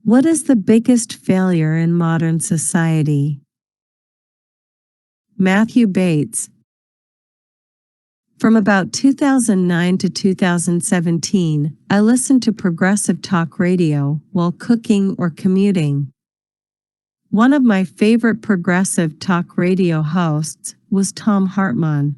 What is the biggest failure in modern society? Matthew Bates. From about 2009 to 2017, I listened to progressive talk radio while cooking or commuting. One of my favorite progressive talk radio hosts was Thom Hartmann.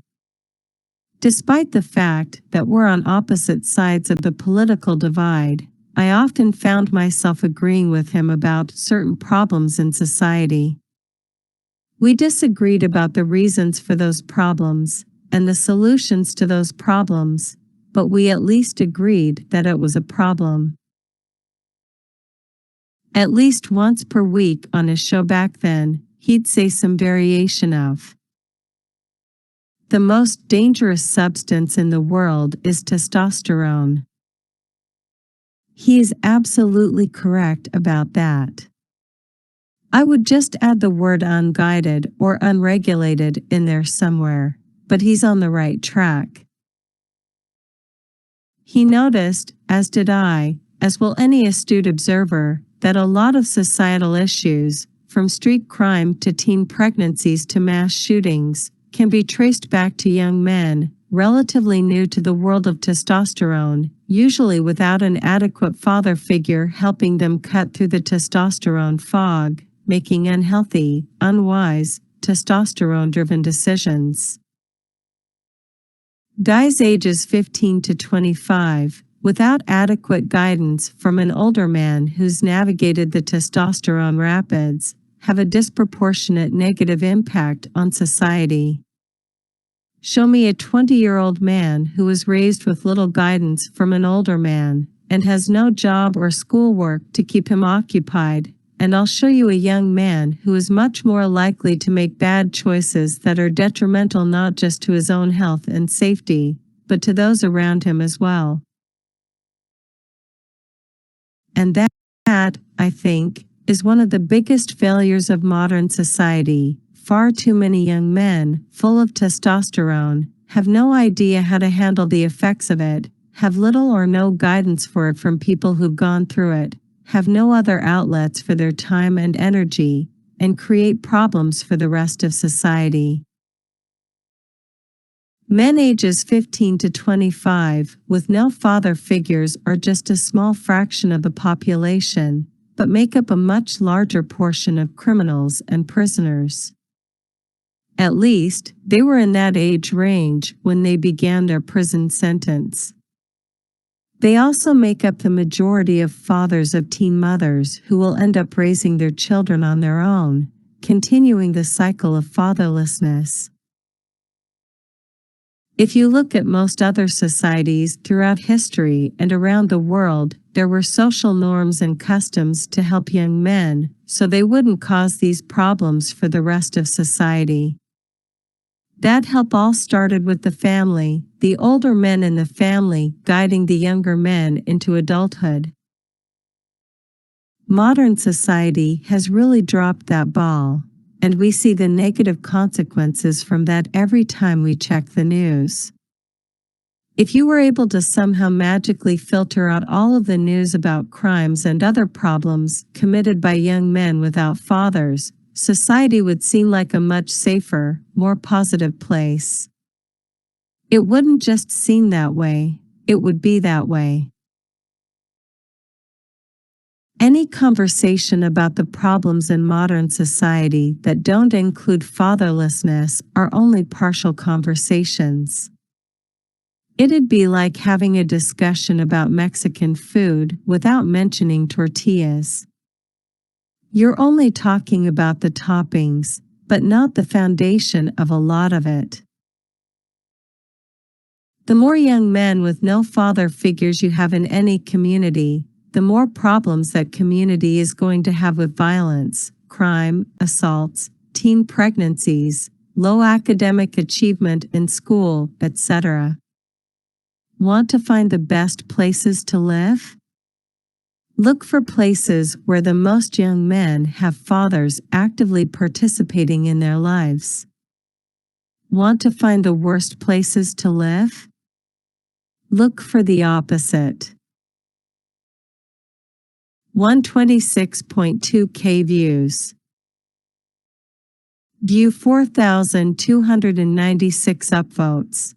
Despite the fact that we're on opposite sides of the political divide, I often found myself agreeing with him about certain problems in society. We disagreed about the reasons for those problems and the solutions to those problems, but we at least agreed that it was a problem. At least once per week on his show back then, he'd say some variation of, "The most dangerous substance in the world is testosterone." He is absolutely correct about that. I would just add the word unguided or unregulated in there somewhere, but he's on the right track. He noticed, as did I, as will any astute observer, that a lot of societal issues, from street crime to teen pregnancies to mass shootings, can be traced back to young men, relatively new to the world of testosterone, usually without an adequate father figure helping them cut through the testosterone fog, making unhealthy, unwise, testosterone-driven decisions. Guys ages 15 to 25, without adequate guidance from an older man who's navigated the testosterone rapids, have a disproportionate negative impact on society. Show me a 20-year-old man who was raised with little guidance from an older man and has no job or schoolwork to keep him occupied, and I'll show you a young man who is much more likely to make bad choices that are detrimental not just to his own health and safety, but to those around him as well. And that, I think, is one of the biggest failures of modern society. Far too many young men, full of testosterone, have no idea how to handle the effects of it, have little or no guidance for it from people who've gone through it, have no other outlets for their time and energy, and create problems for the rest of society. Men ages 15 to 25 with no father figures are just a small fraction of the population, but make up a much larger portion of criminals and prisoners. At least, they were in that age range when they began their prison sentence. They also make up the majority of fathers of teen mothers who will end up raising their children on their own, continuing the cycle of fatherlessness. If you look at most other societies throughout history and around the world, there were social norms and customs to help young men, so they wouldn't cause these problems for the rest of society. That help all started with the family, the older men in the family guiding the younger men into adulthood. Modern society has really dropped that ball, and we see the negative consequences from that every time we check the news. If you were able to somehow magically filter out all of the news about crimes and other problems committed by young men without fathers, society would seem like a much safer, more positive place. It wouldn't just seem that way, it would be that way. Any conversation about the problems in modern society that don't include fatherlessness are only partial conversations. It'd be like having a discussion about Mexican food without mentioning tortillas. You're only talking about the toppings, but not the foundation of a lot of it. The more young men with no father figures you have in any community, the more problems that community is going to have with violence, crime, assaults, teen pregnancies, low academic achievement in school, etc. Want to find the best places to live? Look for places where the most young men have fathers actively participating in their lives. Want to find the worst places to live? Look for the opposite. 126.2K views. View 4,296 upvotes.